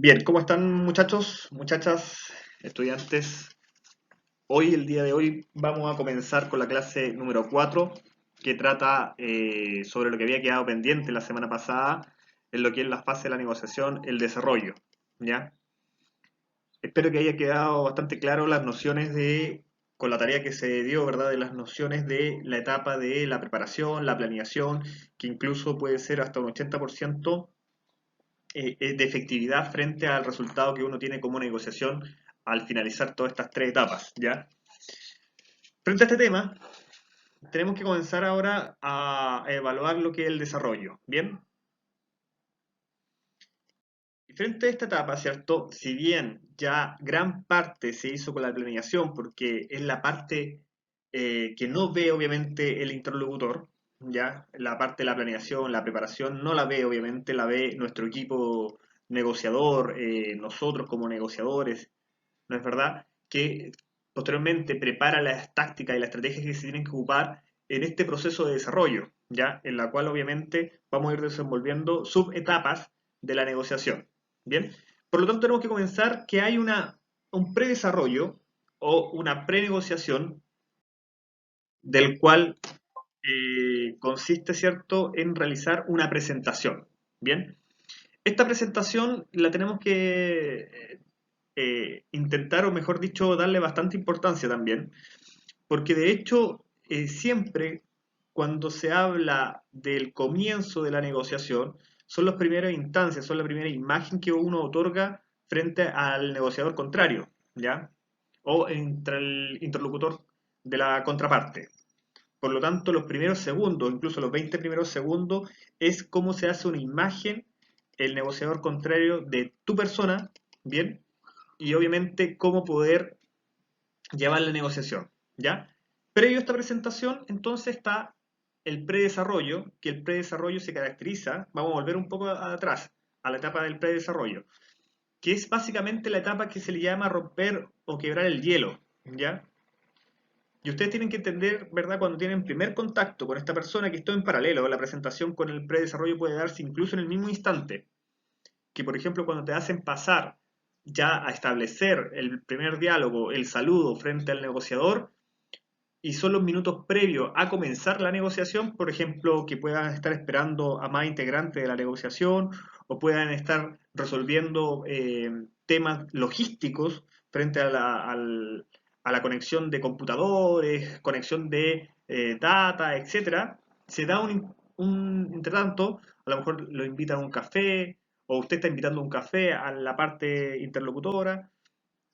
Bien, ¿cómo están muchachos, muchachas, estudiantes? Hoy, el día de hoy, vamos a comenzar con la clase número 4, que trata sobre lo que había quedado pendiente la semana pasada, en lo que es la fase de la negociación, el desarrollo, ¿ya? Espero que haya quedado bastante claro las nociones con la tarea que se dio, ¿verdad? De las nociones de la etapa de la preparación, la planeación, que incluso puede ser hasta un 80% de efectividad frente al resultado que uno tiene como negociación al finalizar todas estas tres etapas, ¿ya? Frente a este tema, tenemos que comenzar ahora a evaluar lo que es el desarrollo, ¿bien? Y frente a esta etapa, ¿cierto? Si bien ya gran parte se hizo con la planeación, porque es la parte que no ve obviamente el interlocutor, ¿ya? La parte de la planeación, la preparación, no la ve obviamente, la ve nuestro equipo negociador, nosotros como negociadores, ¿no es verdad? Que posteriormente prepara las tácticas y las estrategias que se tienen que ocupar en este proceso de desarrollo, ¿ya? En la cual obviamente vamos a ir desenvolviendo subetapas de la negociación, ¿bien? Por lo tanto, tenemos que comenzar que hay un predesarrollo o una prenegociación del cual consiste, ¿cierto?, en realizar una presentación, ¿bien? Esta presentación la tenemos que intentar, o mejor dicho, darle bastante importancia también, porque de hecho siempre cuando se habla del comienzo de la negociación, son las primeras instancias, son la primera imagen que uno otorga frente al negociador contrario, ¿ya? O entre el interlocutor de la contraparte. Por lo tanto, los primeros segundos, incluso los 20 primeros segundos, es cómo se hace una imagen el negociador contrario de tu persona, ¿bien? Y obviamente cómo poder llevar la negociación, ¿ya? Previo a esta presentación, entonces está el predesarrollo, que el predesarrollo se caracteriza, vamos a volver un poco atrás, a la etapa del predesarrollo, que es básicamente la etapa que se le llama romper o quebrar el hielo, ¿ya? Y ustedes tienen que entender, ¿verdad? Cuando tienen primer contacto con esta persona, que esto en paralelo, la presentación con el predesarrollo puede darse incluso en el mismo instante, que por ejemplo cuando te hacen pasar ya a establecer el primer diálogo, el saludo frente al negociador, y son los minutos previos a comenzar la negociación, por ejemplo, que puedan estar esperando a más integrantes de la negociación o puedan estar resolviendo temas logísticos frente a la conexión de computadores, conexión de data, etcétera. Se da entre tanto, a lo mejor lo invitan a un café o usted está invitando a un café a la parte interlocutora,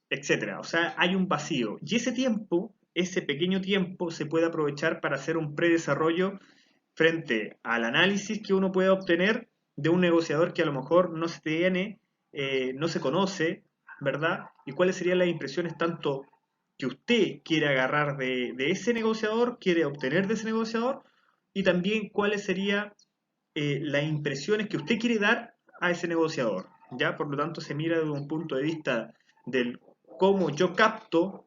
etcétera. O sea, hay un vacío. Y ese tiempo, ese pequeño tiempo, se puede aprovechar para hacer un predesarrollo frente al análisis que uno puede obtener de un negociador que a lo mejor no se tiene, no se conoce, ¿verdad? Y cuáles serían las impresiones tanto que usted quiere agarrar de ese negociador, quiere obtener de ese negociador, y también cuáles serían las impresiones que usted quiere dar a ese negociador. ¿Ya? Por lo tanto, se mira desde un punto de vista del cómo yo capto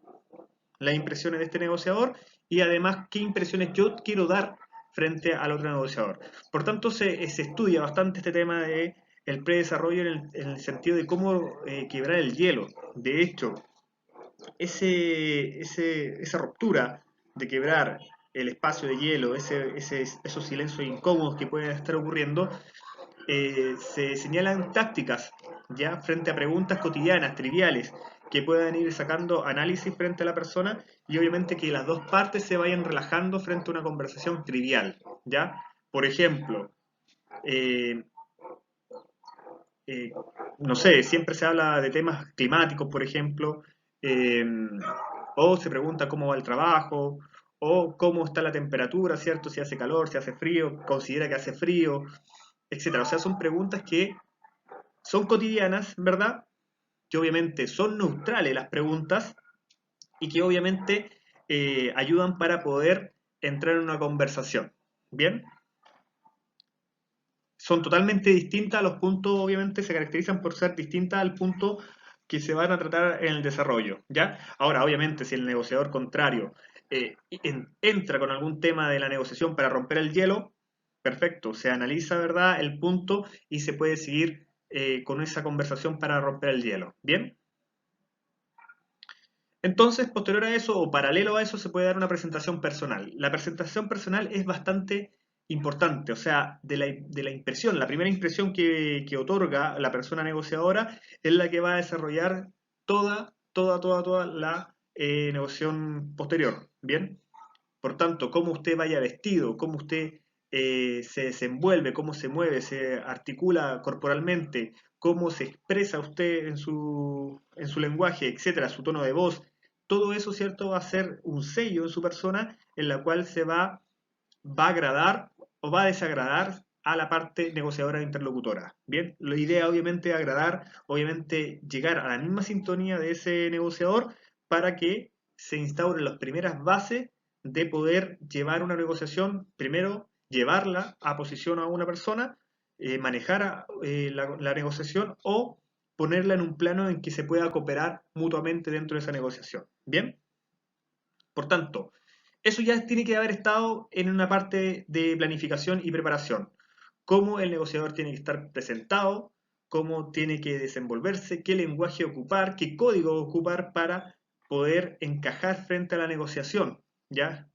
las impresiones de este negociador y además qué impresiones yo quiero dar frente al otro negociador. Por tanto, se estudia bastante este tema de el predesarrollo en el sentido de cómo quebrar el hielo. De hecho, esa ruptura de quebrar el espacio de hielo, esos silencios incómodos que pueden estar ocurriendo, se señalan tácticas ya frente a preguntas cotidianas, triviales, que puedan ir sacando análisis frente a la persona y obviamente que las dos partes se vayan relajando frente a una conversación trivial, ¿ya? Por ejemplo, eh, eh, no sé, siempre se habla de temas climáticos, por ejemplo, eh, o se pregunta cómo va el trabajo, o cómo está la temperatura, ¿cierto? Si hace calor, si hace frío, considera que hace frío, etcétera. O sea, son preguntas que son cotidianas, ¿verdad? Que obviamente son neutrales las preguntas y que obviamente ayudan para poder entrar en una conversación. ¿Bien? Son totalmente distintas, los puntos obviamente se caracterizan por ser distintas al punto que se van a tratar en el desarrollo, ¿ya? Ahora, obviamente, si el negociador contrario entra con algún tema de la negociación para romper el hielo, perfecto, se analiza, ¿verdad?, el punto y se puede seguir con esa conversación para romper el hielo. ¿Bien? Entonces, posterior a eso o paralelo a eso, se puede dar una presentación personal. La presentación personal es bastante importante, o sea, de la impresión, la primera impresión que otorga la persona negociadora es la que va a desarrollar toda la negociación posterior. ¿Bien? Por tanto, cómo usted vaya vestido, cómo usted se desenvuelve, cómo se mueve, se articula corporalmente, cómo se expresa usted en su lenguaje, etcétera, su tono de voz, todo eso, ¿cierto? Va a ser un sello en su persona en la cual va a agradar o va a desagradar a la parte negociadora e interlocutora. Bien, la idea obviamente es agradar, obviamente llegar a la misma sintonía de ese negociador para que se instauren las primeras bases de poder llevar una negociación, primero llevarla a posición a una persona, manejar la negociación o ponerla en un plano en que se pueda cooperar mutuamente dentro de esa negociación. Bien, por tanto, eso ya tiene que haber estado en una parte de planificación y preparación. Cómo el negociador tiene que estar presentado, cómo tiene que desenvolverse, qué lenguaje ocupar, qué código ocupar para poder encajar frente a la negociación, ¿ya?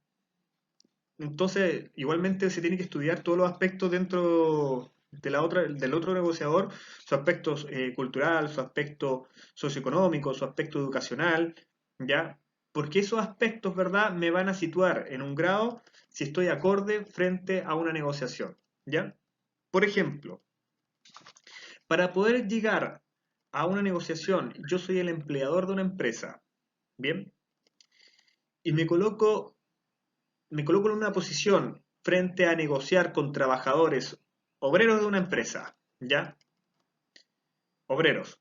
Entonces, igualmente se tiene que estudiar todos los aspectos dentro del otro negociador, su aspecto cultural, su aspecto socioeconómico, su aspecto educacional, ¿ya? Porque esos aspectos, ¿verdad?, me van a situar en un grado si estoy acorde frente a una negociación, ¿ya? Por ejemplo, para poder llegar a una negociación, yo soy el empleador de una empresa, ¿bien? Y me coloco en una posición frente a negociar con trabajadores, obreros de una empresa, ¿ya? Obreros.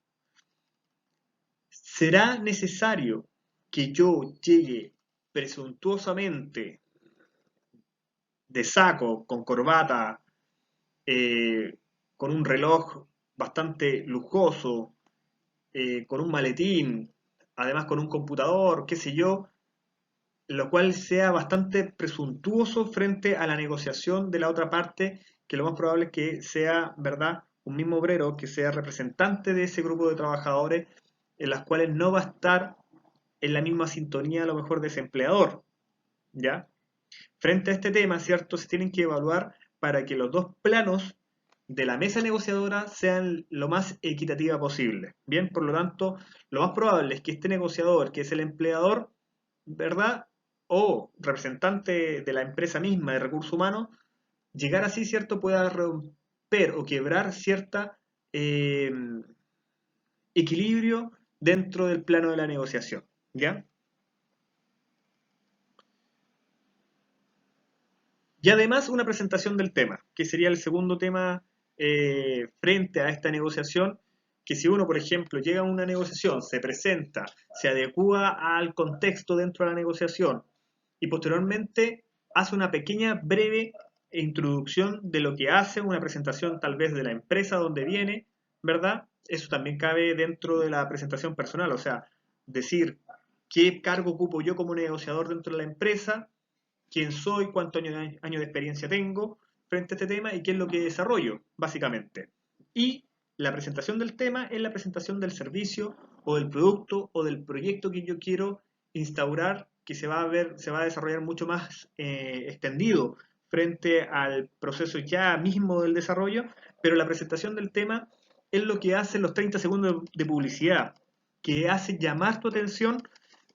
¿Será necesario que yo llegue presuntuosamente de saco, con corbata, eh, con un reloj bastante lujoso, con un maletín, además con un computador, qué sé yo, lo cual sea bastante presuntuoso frente a la negociación de la otra parte, que lo más probable es que sea, ¿verdad?, un mismo obrero que sea representante de ese grupo de trabajadores en las cuales no va a estar en la misma sintonía a lo mejor de ese empleador, ¿ya? Frente a este tema, ¿cierto? Se tienen que evaluar para que los dos planos de la mesa negociadora sean lo más equitativa posible. Bien, por lo tanto, lo más probable es que este negociador, que es el empleador, ¿verdad? O representante de la empresa misma de recursos humanos, llegar así, ¿cierto? Pueda romper o quebrar cierta eh, equilibrio dentro del plano de la negociación, ¿ya? Y además una presentación del tema, que sería el segundo tema frente a esta negociación, que si uno, por ejemplo, llega a una negociación, se presenta, se adecua al contexto dentro de la negociación y posteriormente hace una pequeña, breve introducción de lo que hace, una presentación tal vez de la empresa donde viene, ¿verdad? Eso también cabe dentro de la presentación personal, o sea, decir qué cargo ocupo yo como negociador dentro de la empresa, quién soy, cuántos años de experiencia tengo frente a este tema y qué es lo que desarrollo, básicamente. Y la presentación del tema es la presentación del servicio o del producto o del proyecto que yo quiero instaurar, que se va a desarrollar mucho más extendido frente al proceso ya mismo del desarrollo, pero la presentación del tema es lo que hace los 30 segundos de publicidad, que hace llamar tu atención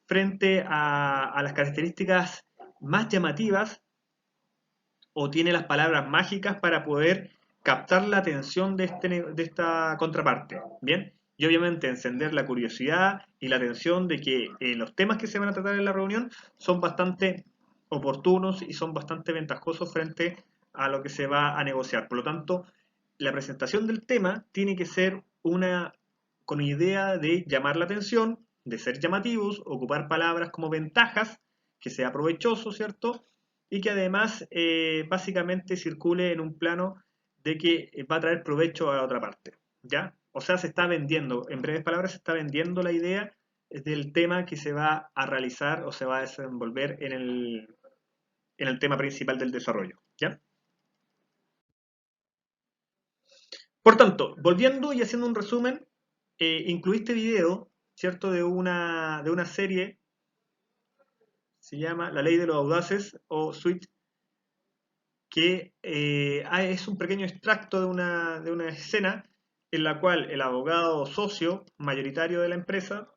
frente a las características más llamativas o tiene las palabras mágicas para poder captar la atención de esta contraparte. Bien, y obviamente encender la curiosidad y la atención de que los temas que se van a tratar en la reunión son bastante oportunos y son bastante ventajosos frente a lo que se va a negociar. Por lo tanto, la presentación del tema tiene que ser una con idea de llamar la atención, de ser llamativos, ocupar palabras como ventajas, que sea provechoso, ¿cierto? Y que además básicamente circule en un plano de que va a traer provecho a la otra parte, ¿ya? O sea, se está vendiendo, en breves palabras, se está vendiendo la idea del tema que se va a realizar o se va a desenvolver en el tema principal del desarrollo, ¿ya? Por tanto, volviendo y haciendo un resumen, incluí este video, ¿cierto? De una serie, se llama La Ley de los Audaces o Switch, que es un pequeño extracto de una escena en la cual el abogado socio mayoritario de la empresa,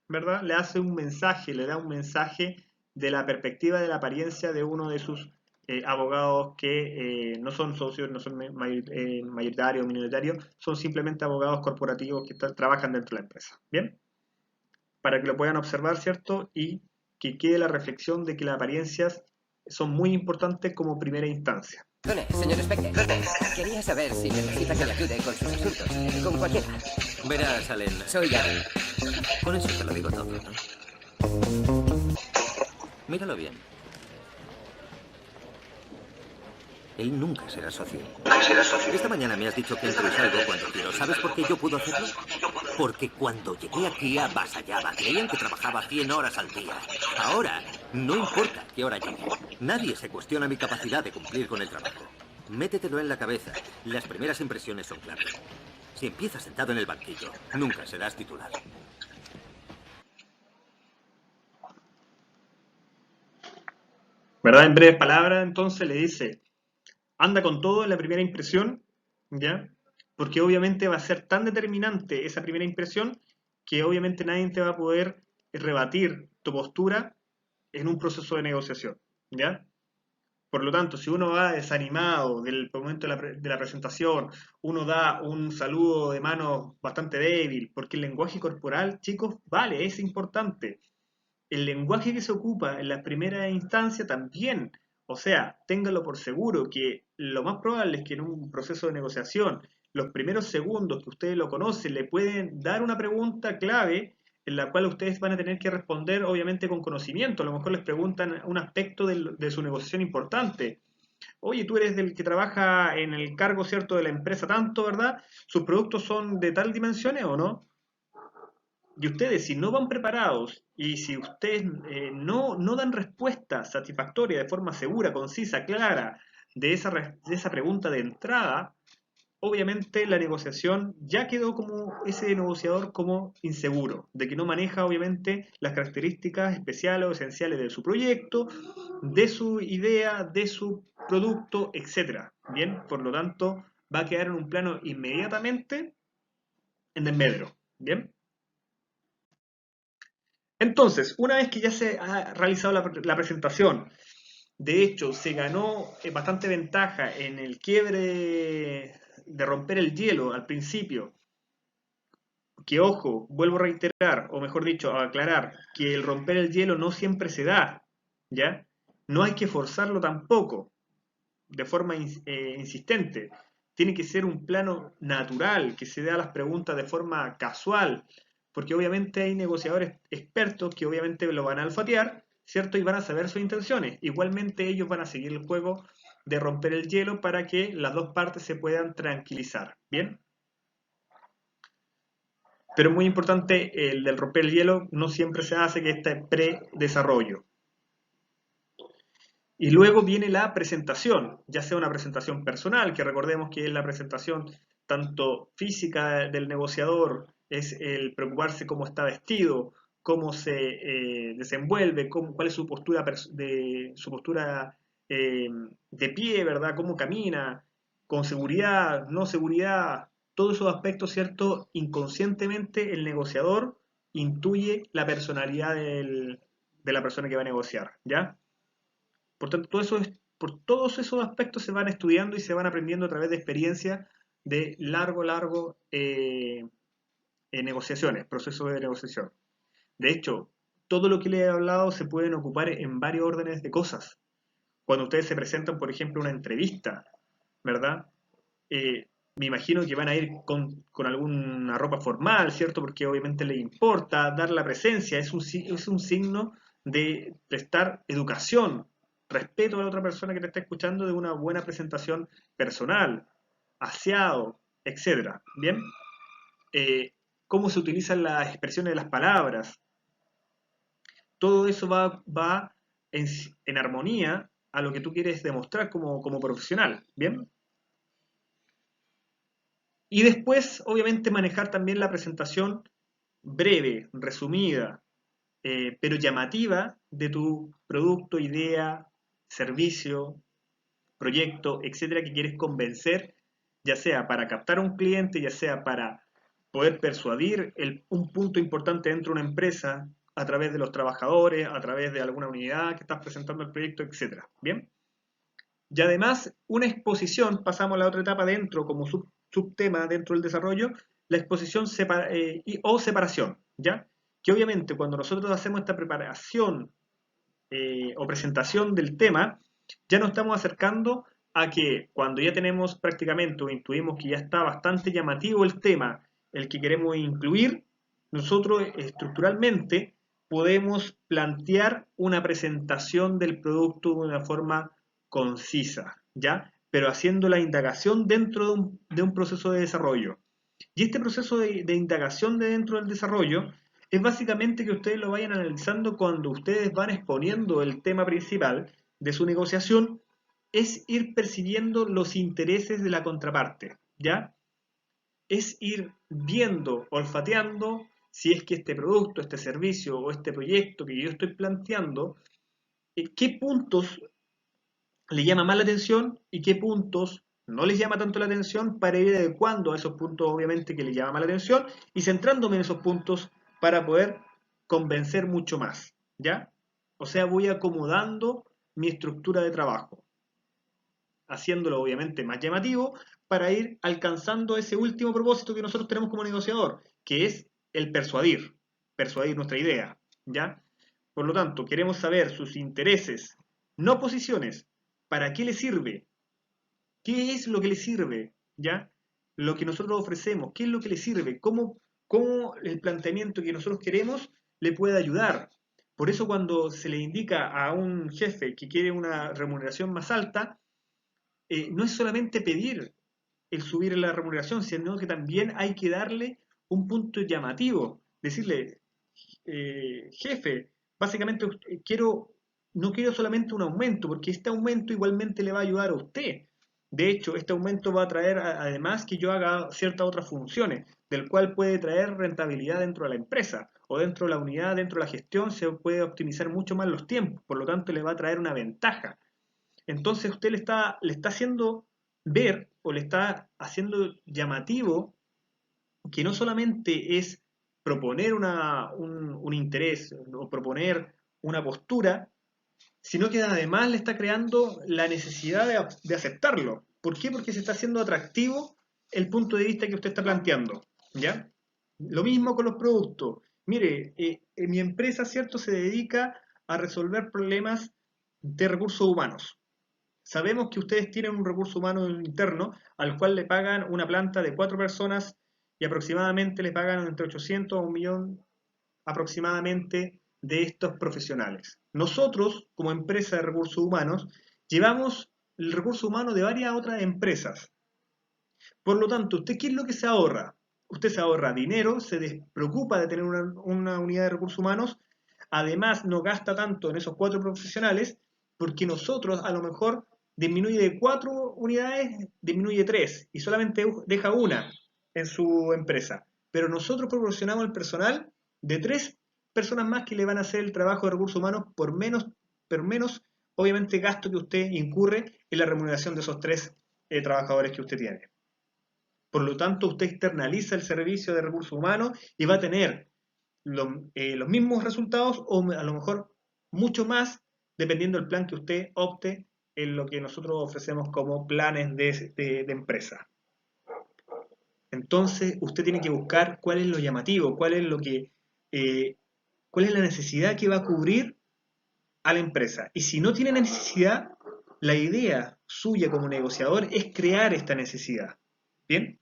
¿verdad? Le hace un mensaje, le da un mensaje de la perspectiva de la apariencia de uno de sus abogados que no son socios, no son mayoritarios o minoritarios, son simplemente abogados corporativos que trabajan dentro de la empresa. ¿Bien? Para que lo puedan observar, ¿cierto? Y que quede la reflexión de que las apariencias son muy importantes como primera instancia. Perdone, señor Specter. Quería saber si necesita que le ayude con sus asuntos. Con cualquiera. Verás, Allen. Soy Gary. Con eso te lo digo todo, ¿no? Míralo bien. Él nunca será socio. Esta mañana me has dicho que entro y salgo cuando quiero. ¿Sabes por qué yo puedo hacerlo? Porque cuando llegué aquí avasallaba. Creían que trabajaba 100 horas al día. Ahora, no importa qué hora llegue. Nadie se cuestiona mi capacidad de cumplir con el trabajo. Métetelo en la cabeza. Las primeras impresiones son clave. Si empiezas sentado en el banquillo, nunca serás titular. ¿Verdad? En breves palabras, entonces le dice, anda con todo en la primera impresión, ¿ya? Porque obviamente va a ser tan determinante esa primera impresión que obviamente nadie te va a poder rebatir tu postura en un proceso de negociación, ¿ya? Por lo tanto, si uno va desanimado del momento de la presentación, uno da un saludo de mano bastante débil, porque el lenguaje corporal, chicos, vale, es importante. El lenguaje que se ocupa en la primera instancia también. O sea, téngalo por seguro que lo más probable es que en un proceso de negociación, los primeros segundos que ustedes lo conocen, le pueden dar una pregunta clave en la cual ustedes van a tener que responder, obviamente, con conocimiento. A lo mejor les preguntan un aspecto de su negociación importante. Oye, tú eres del que trabaja en el cargo, ¿cierto?, de la empresa tanto, ¿verdad? ¿Sus productos son de tal dimensiones o no? Y ustedes, si no van preparados y si ustedes no dan respuesta satisfactoria de forma segura, concisa, clara de esa pregunta de entrada, obviamente la negociación ya quedó como ese negociador como inseguro, de que no maneja obviamente las características especiales o esenciales de su proyecto, de su idea, de su producto, etcétera. Bien, por lo tanto, va a quedar en un plano inmediatamente en desmedro. Bien. Entonces, una vez que ya se ha realizado la presentación, de hecho, se ganó bastante ventaja en el quiebre de romper el hielo al principio, que ojo, vuelvo a reiterar, o mejor dicho, a aclarar, que el romper el hielo no siempre se da, ¿ya? No hay que forzarlo tampoco, de forma insistente. Tiene que ser un plano natural, que se dé a las preguntas de forma casual, porque obviamente hay negociadores expertos que obviamente lo van a olfatear, ¿cierto? Y van a saber sus intenciones. Igualmente ellos van a seguir el juego de romper el hielo para que las dos partes se puedan tranquilizar, ¿bien? Pero es muy importante el del romper el hielo, no siempre se hace que este pre-desarrollo. Y luego viene la presentación, ya sea una presentación personal, que recordemos que es la presentación tanto física del negociador, es el preocuparse cómo está vestido, cómo se desenvuelve, cuál es su postura de pie, ¿verdad? Cómo camina, con seguridad, no seguridad, todos esos aspectos, ¿cierto? Inconscientemente el negociador intuye la personalidad de la persona que va a negociar, ¿ya? Por tanto, por todos esos aspectos se van estudiando y se van aprendiendo a través de experiencias de largo negociaciones, procesos de negociación. De hecho, todo lo que le he hablado se pueden ocupar en varios órdenes de cosas. Cuando ustedes se presentan, por ejemplo, a una entrevista, ¿verdad? Me imagino que van a ir con alguna ropa formal, ¿cierto? Porque obviamente les importa dar la presencia, es un signo de prestar educación, respeto a la otra persona que te está escuchando, de una buena presentación personal, aseado, etcétera. ¿Bien? Eh, Cómo se utilizan las expresiones de las palabras, todo eso va en armonía a lo que tú quieres demostrar como profesional. ¿Bien? Y después, obviamente, manejar también la presentación breve, resumida, pero llamativa de tu producto, idea, servicio, proyecto, etcétera, que quieres convencer, ya sea para captar a un cliente, ya sea para poder persuadir un punto importante dentro de una empresa a través de los trabajadores, a través de alguna unidad que estás presentando el proyecto, etcétera. Bien. Y además, una exposición, pasamos a la otra etapa dentro, como subtema dentro del desarrollo, la exposición o separación, ¿ya? Que obviamente cuando nosotros hacemos esta preparación o presentación del tema, ya nos estamos acercando a que cuando ya tenemos prácticamente o intuimos que ya está bastante llamativo el tema, el que queremos incluir, nosotros estructuralmente podemos plantear una presentación del producto de una forma concisa, ¿ya? Pero haciendo la indagación dentro de un proceso de desarrollo. Y este proceso de indagación de dentro del desarrollo es básicamente que ustedes lo vayan analizando cuando ustedes van exponiendo el tema principal de su negociación, es ir percibiendo los intereses de la contraparte, ¿ya? Es ir viendo, olfateando si es que este producto, este servicio o este proyecto que yo estoy planteando, qué puntos le llama más la atención y qué puntos no les llama tanto la atención para ir adecuando a esos puntos obviamente que les llama más la atención y centrándome en esos puntos para poder convencer mucho más, ¿ya? O sea, voy acomodando mi estructura de trabajo, haciéndolo obviamente más llamativo para ir alcanzando ese último propósito que nosotros tenemos como negociador, que es el persuadir nuestra idea, ¿ya? Por lo tanto, queremos saber sus intereses, no posiciones. ¿Para qué le sirve? ¿Qué es lo que le sirve? ¿Ya? Lo que nosotros ofrecemos, ¿qué es lo que le sirve? ¿Cómo el planteamiento que nosotros queremos le puede ayudar? Por eso cuando se le indica a un jefe que quiere una remuneración más alta, no es solamente pedir el subir la remuneración, sino que también hay que darle un punto llamativo. Decirle, jefe, básicamente no quiero solamente un aumento, porque este aumento igualmente le va a ayudar a usted. De hecho, este aumento va a traer además que yo haga ciertas otras funciones, del cual puede traer rentabilidad dentro de la empresa o dentro de la unidad, dentro de la gestión, se puede optimizar mucho más los tiempos, por lo tanto le va a traer una ventaja. Entonces usted le está haciendo ver o le está haciendo llamativo que no solamente es proponer un interés o proponer una postura, sino que además le está creando la necesidad de aceptarlo. ¿Por qué? Porque se está haciendo atractivo el punto de vista que usted está planteando, ¿ya? Lo mismo con los productos. Mire, mi empresa, ¿cierto?, se dedica a resolver problemas de recursos humanos. Sabemos que ustedes tienen un recurso humano interno al cual le pagan una planta de 4 personas y aproximadamente le pagan entre 800 a 1 millón aproximadamente de estos profesionales. Nosotros, como empresa de recursos humanos, llevamos el recurso humano de varias otras empresas. Por lo tanto, ¿usted qué es lo que se ahorra? Usted se ahorra dinero, se despreocupa de tener una unidad de recursos humanos, además no gasta tanto en esos 4 profesionales, porque nosotros a lo mejor disminuye de 4 unidades, disminuye 3 y solamente deja una en su empresa. Pero nosotros proporcionamos el personal de 3 personas más que le van a hacer el trabajo de recursos humanos por menos obviamente gasto que usted incurre en la remuneración de esos 3 trabajadores que usted tiene. Por lo tanto, usted externaliza el servicio de recursos humanos y va a tener los mismos resultados o a lo mejor mucho más dependiendo del plan que usted opte en lo que nosotros ofrecemos como planes de empresa. Entonces, usted tiene que buscar cuál es lo llamativo, cuál es la necesidad que va a cubrir a la empresa. Y si no tiene necesidad, la idea suya como negociador es crear esta necesidad. ¿Bien?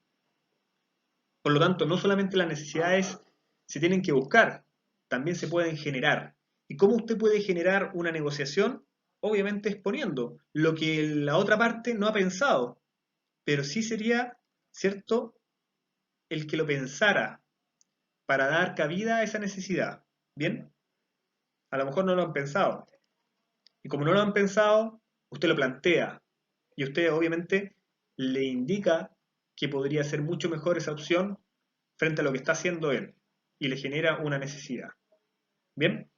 Por lo tanto, no solamente las necesidades se tienen que buscar, también se pueden generar. ¿Y cómo usted puede generar una negociación? Obviamente exponiendo lo que la otra parte no ha pensado, pero sí sería, ¿cierto?, el que lo pensara para dar cabida a esa necesidad. ¿Bien? A lo mejor no lo han pensado. Y como no lo han pensado, usted lo plantea. Y usted obviamente le indica que podría ser mucho mejor esa opción frente a lo que está haciendo él y le genera una necesidad. ¿Bien?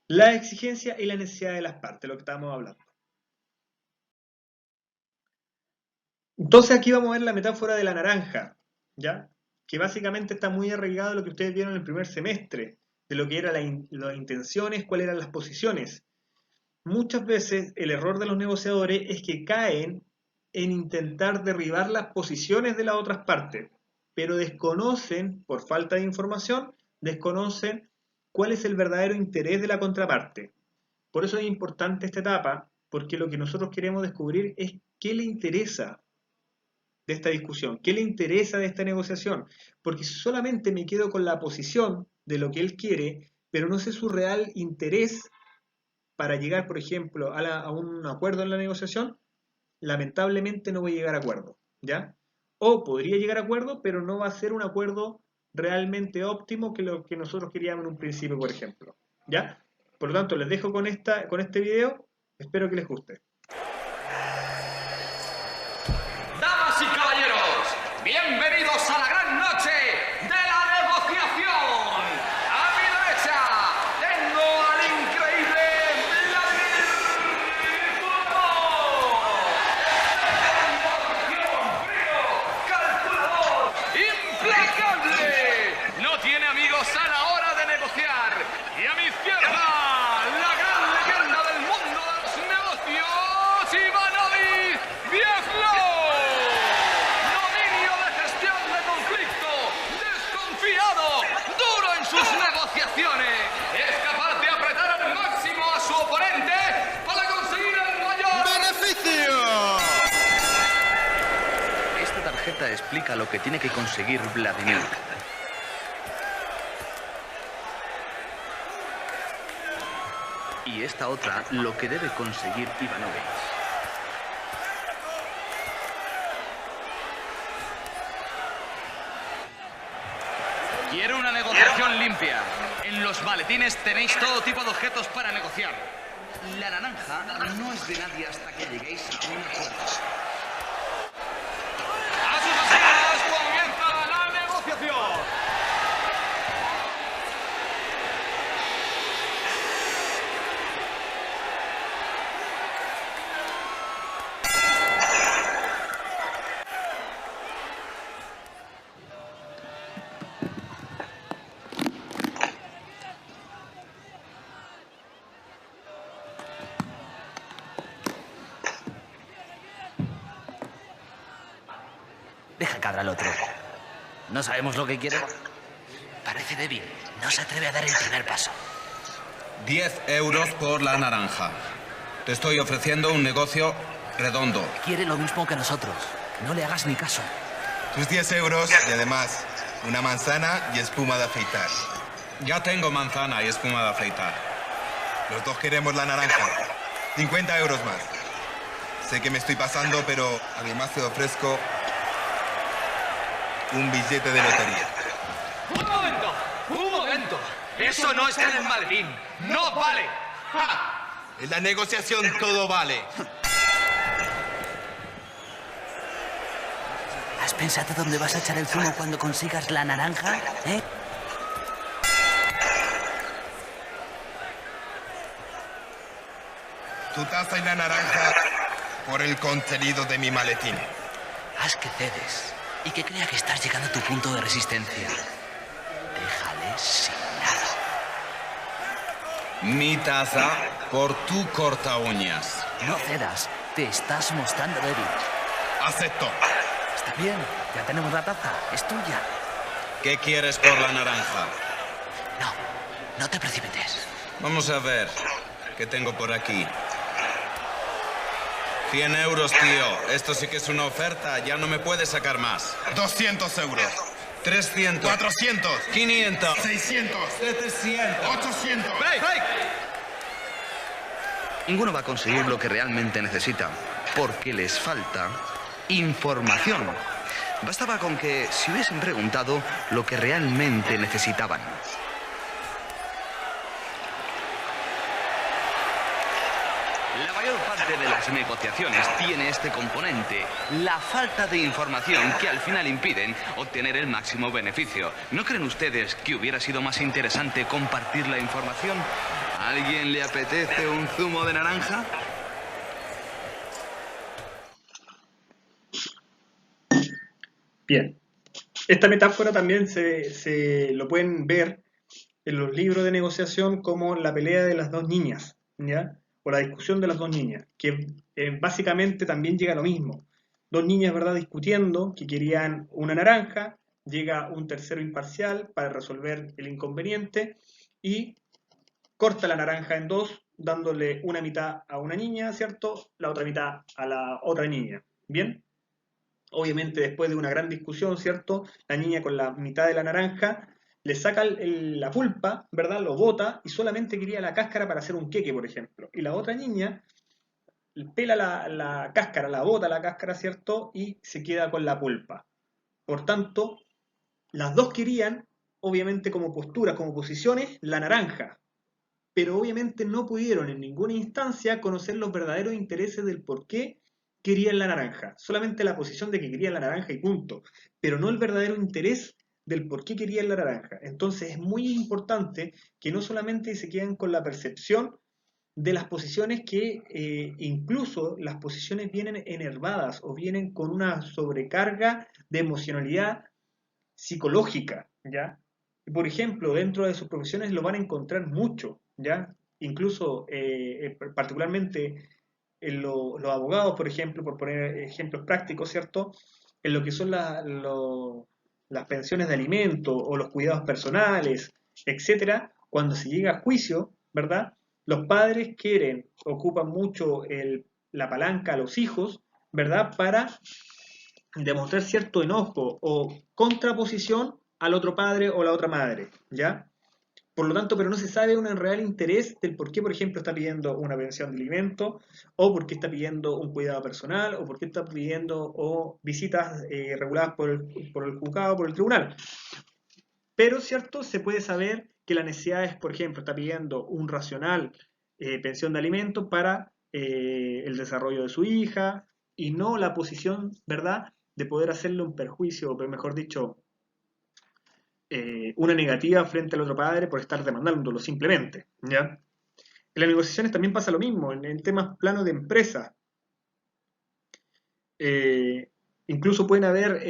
La exigencia y la necesidad de las partes, lo que estábamos hablando. Entonces aquí vamos a ver la metáfora de la naranja, ¿ya? Que básicamente está muy arraigado a lo que ustedes vieron en el primer semestre, de lo que eran las intenciones, cuáles eran las posiciones. Muchas veces el error de los negociadores es que caen en intentar derribar las posiciones de las otras partes, pero desconocen, por falta de información, desconocen cuál es el verdadero interés de la contraparte. Por eso es importante esta etapa, porque lo que nosotros queremos descubrir es qué le interesa de esta discusión, qué le interesa de esta negociación, porque si solamente me quedo con la posición de lo que él quiere, pero no sé su real interés para llegar, por ejemplo, a un acuerdo en la negociación, lamentablemente no voy a llegar a acuerdo, ¿ya? O podría llegar a acuerdo, pero no va a ser un acuerdo realmente óptimo que lo que nosotros queríamos en un principio, por ejemplo, ¿ya? Por lo tanto, les dejo con este video, espero que les guste. Damas y caballeros, bienvenidos a la gran noche de la negociación. A mi derecha tengo al increíble Vladimir Putin. Frío, calculador, implacable. No tiene amigos a la hora de negociar. Y a mi izquierda, la gran leyenda del mundo de los negocios, Ivanovic Viajlo. Dominio de gestión de conflicto, desconfiado, duro en sus negociaciones. Es capaz de apretar al máximo a su oponente para conseguir el mayor ¡beneficio! Esta tarjeta explica lo que tiene que conseguir Vladimir. Y esta otra, lo que debe conseguir Ivanovic. Quiero una negociación limpia. En los maletines tenéis todo tipo de objetos para negociar. La naranja no es de nadie hasta que lleguéis a un acuerdo. ¡A sus asientos! ¡Comienza la negociación! Deja cabra al otro. ¿No sabemos lo que quiere? Parece débil. No se atreve a dar el primer paso. 10 euros por la naranja. Te estoy ofreciendo un negocio redondo. Quiere lo mismo que nosotros. No le hagas ni caso. Tus 10 euros y además una manzana y espuma de afeitar. Ya tengo manzana y espuma de afeitar. Los dos queremos la naranja. 50 euros más. Sé que me estoy pasando, pero además te ofrezco un billete de lotería. ¡Un momento! ¡Un momento! ¡Eso no está en el maletín! ¡No vale! ¡Ja! En la negociación todo vale. ¿Has pensado dónde vas a echar el zumo cuando consigas la naranja? ¿Eh? Tu taza y la naranja por el contenido de mi maletín. Haz que cedes y que crea que estás llegando a tu punto de resistencia. Déjale sin nada. Mi taza por tu corta uñas. No cedas, te estás mostrando débil. Acepto. Está bien, ya tenemos la taza, es tuya. ¿Qué quieres por la naranja? No, no te precipites. Vamos a ver qué tengo por aquí. 100 euros, tío. Esto sí que es una oferta. Ya no me puedes sacar más. 200 euros. 300. 400. 500. 600. 700. 800. ¡Break! Ninguno va a conseguir lo que realmente necesita, porque les falta información. Bastaba con que se hubiesen preguntado lo que realmente necesitaban. La mayor parte de las las negociaciones tiene este componente, la falta de información que al final impiden obtener el máximo beneficio. ¿No creen ustedes que hubiera sido más interesante compartir la información? ¿A alguien le apetece un zumo de naranja? Bien. Esta metáfora también se lo pueden ver en los libros de negociación como la pelea de las dos niñas, ¿ya? O la discusión de las dos niñas, que básicamente también llega a lo mismo. Dos niñas, ¿verdad?, discutiendo que querían una naranja, llega un tercero imparcial para resolver el inconveniente y corta la naranja en dos, dándole una mitad a una niña, ¿cierto?, la otra mitad a la otra niña. ¿Bien? Obviamente después de una gran discusión, ¿cierto?, la niña con la mitad de la naranja le saca la pulpa, ¿verdad?, lo bota y solamente quería la cáscara para hacer un queque, por ejemplo. Y la otra niña pela la cáscara, la bota la cáscara, ¿cierto?, y se queda con la pulpa. Por tanto, las dos querían, obviamente como posturas, como posiciones, la naranja, pero obviamente no pudieron en ninguna instancia conocer los verdaderos intereses del por qué querían la naranja. Solamente la posición de que querían la naranja y punto, pero no el verdadero interés del por qué querían la naranja. Entonces es muy importante que no solamente se queden con la percepción de las posiciones que incluso las posiciones vienen enervadas o vienen con una sobrecarga de emocionalidad psicológica, ¿ya? Por ejemplo, dentro de sus profesiones lo van a encontrar mucho, ¿ya? Incluso, particularmente en los abogados, por ejemplo, por poner ejemplos prácticos, ¿cierto? En lo que son las pensiones de alimento o los cuidados personales, etcétera, cuando se llega a juicio, ¿verdad? Los padres ocupan mucho la palanca a los hijos, ¿verdad? Para demostrar cierto enojo o contraposición al otro padre o la otra madre, ¿ya? Por lo tanto, pero no se sabe un real interés del por qué, por ejemplo, está pidiendo una pensión de alimento, o por qué está pidiendo un cuidado personal, o por qué está pidiendo visitas reguladas por el juzgado, por el tribunal. Pero, ¿cierto? Se puede saber que la necesidad es, por ejemplo, está pidiendo un racional pensión de alimento para el desarrollo de su hija, y no la posición, ¿verdad?, de poder hacerle un perjuicio, o mejor dicho, una negativa frente al otro padre por estar demandándolo simplemente, ¿ya? En las negociaciones también pasa lo mismo, en temas plano de empresa. Incluso pueden haber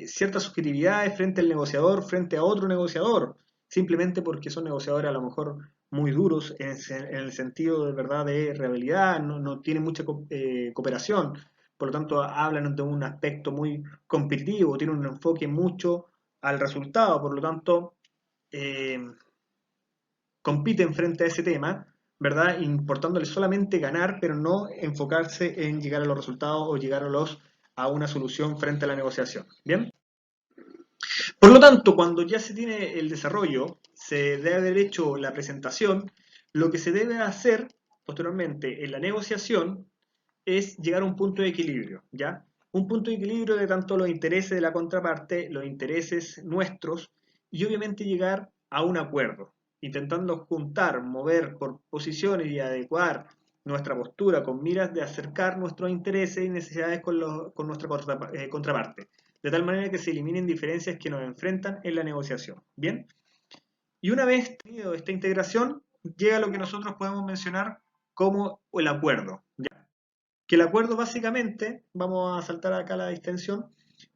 ciertas subjetividades frente al negociador, frente a otro negociador, simplemente porque son negociadores a lo mejor muy duros en el sentido de verdad de realidad, no tienen mucha cooperación, por lo tanto hablan de un aspecto muy competitivo, tienen un enfoque mucho al resultado, por lo tanto compiten frente a ese tema, ¿verdad?, importándoles solamente ganar, pero no enfocarse en llegar a los resultados o llegar a una solución frente a la negociación. ¿Bien? Por lo tanto, cuando ya se tiene el desarrollo, se debe haber hecho la presentación, lo que se debe hacer posteriormente en la negociación es llegar a un punto de equilibrio, ¿ya? Un punto de equilibrio de tanto los intereses de la contraparte, los intereses nuestros, y obviamente llegar a un acuerdo, intentando juntar, mover por posiciones y adecuar nuestra postura con miras de acercar nuestros intereses y necesidades con nuestra contraparte, de tal manera que se eliminen diferencias que nos enfrentan en la negociación. ¿Bien? Y una vez tenido esta integración, llega lo que nosotros podemos mencionar como el acuerdo, ¿ya? Que el acuerdo básicamente, vamos a saltar acá la distensión,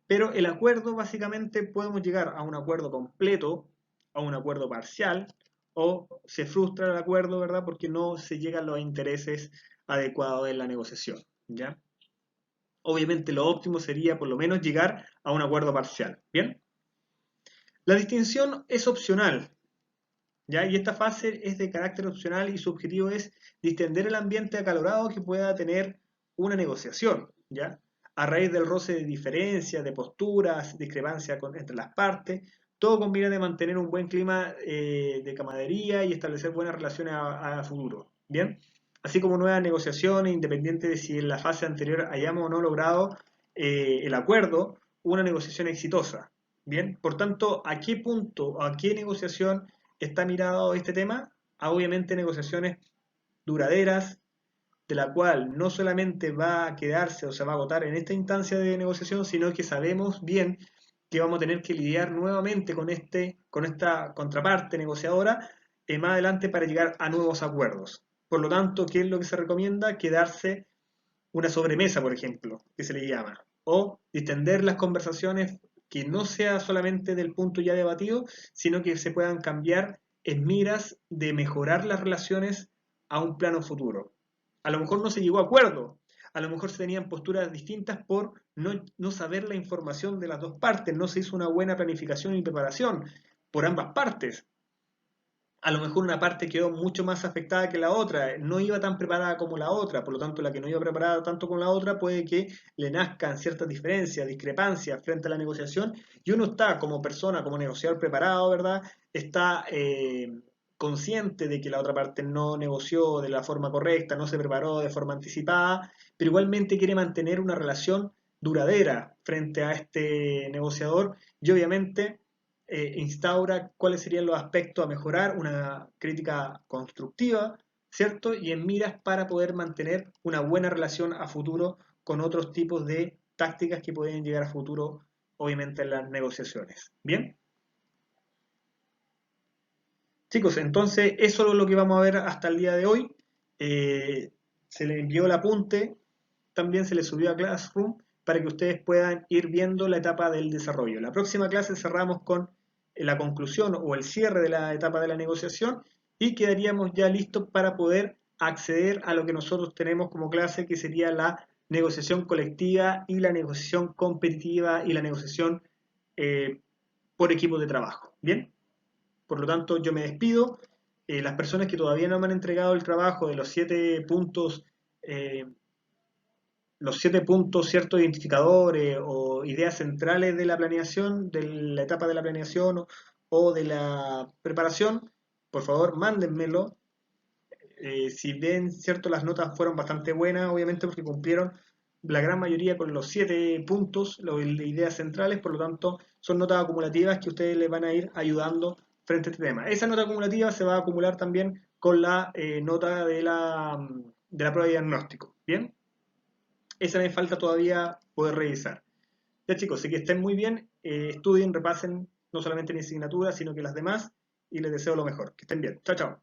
pero el acuerdo básicamente podemos llegar a un acuerdo completo, a un acuerdo parcial, o se frustra el acuerdo, ¿verdad?, porque no se llegan los intereses adecuados en la negociación, ¿ya? Obviamente lo óptimo sería por lo menos llegar a un acuerdo parcial, ¿bien? La distinción es opcional, ¿ya? Y esta fase es de carácter opcional y su objetivo es distender el ambiente acalorado que pueda tener una negociación, ¿ya? A raíz del roce de diferencias, de posturas, discrepancias entre las partes, todo conviene de mantener un buen clima de camaradería y establecer buenas relaciones a futuro, ¿bien? Así como nuevas negociaciones, independiente de si en la fase anterior hayamos o no logrado el acuerdo, una negociación exitosa, ¿bien? Por tanto, ¿a qué punto, a qué negociación está mirado este tema? A obviamente negociaciones duraderas, de la cual no solamente va a quedarse o se va a agotar en esta instancia de negociación, sino que sabemos bien que vamos a tener que lidiar nuevamente con esta contraparte negociadora más adelante para llegar a nuevos acuerdos. Por lo tanto, ¿qué es lo que se recomienda? Quedarse una sobremesa, por ejemplo, que se le llama, o distender las conversaciones que no sea solamente del punto ya debatido, sino que se puedan cambiar en miras de mejorar las relaciones a un plano futuro. A lo mejor no se llegó a acuerdo, a lo mejor se tenían posturas distintas por no saber la información de las dos partes, no se hizo una buena planificación y preparación por ambas partes. A lo mejor una parte quedó mucho más afectada que la otra, no iba tan preparada como la otra, por lo tanto la que no iba preparada tanto como la otra puede que le nazcan ciertas diferencias, discrepancias frente a la negociación, y uno está como persona, como negociador preparado, ¿verdad? Está consciente de que la otra parte no negoció de la forma correcta, no se preparó de forma anticipada, pero igualmente quiere mantener una relación duradera frente a este negociador y obviamente instaura cuáles serían los aspectos a mejorar, una crítica constructiva, ¿cierto? Y en miras para poder mantener una buena relación a futuro con otros tipos de tácticas que pueden llegar a futuro, obviamente, en las negociaciones. ¿Bien? Chicos, entonces eso es lo que vamos a ver hasta el día de hoy. Se le envió el apunte, también se le subió a Classroom para que ustedes puedan ir viendo la etapa del desarrollo. La próxima clase cerramos con la conclusión o el cierre de la etapa de la negociación y quedaríamos ya listos para poder acceder a lo que nosotros tenemos como clase, que sería la negociación colectiva y la negociación competitiva y la negociación por equipos de trabajo. ¿Bien? Por lo tanto, yo me despido. Las personas que todavía no me han entregado el trabajo de los 7 puntos, ciertos identificadores o ideas centrales de la planeación, de la etapa de la planeación o de la preparación, por favor, mándenmelo. Si ven, cierto, las notas fueron bastante buenas, obviamente porque cumplieron la gran mayoría con los 7 puntos, las ideas centrales, por lo tanto, son notas acumulativas que ustedes les van a ir ayudando frente a este tema. Esa nota acumulativa se va a acumular también con la nota de la prueba de diagnóstico. ¿Bien? Esa me falta todavía poder revisar. Ya chicos, así que estén muy bien, estudien, repasen no solamente mi asignatura, sino que las demás, y les deseo lo mejor. Que estén bien. Chao, chao.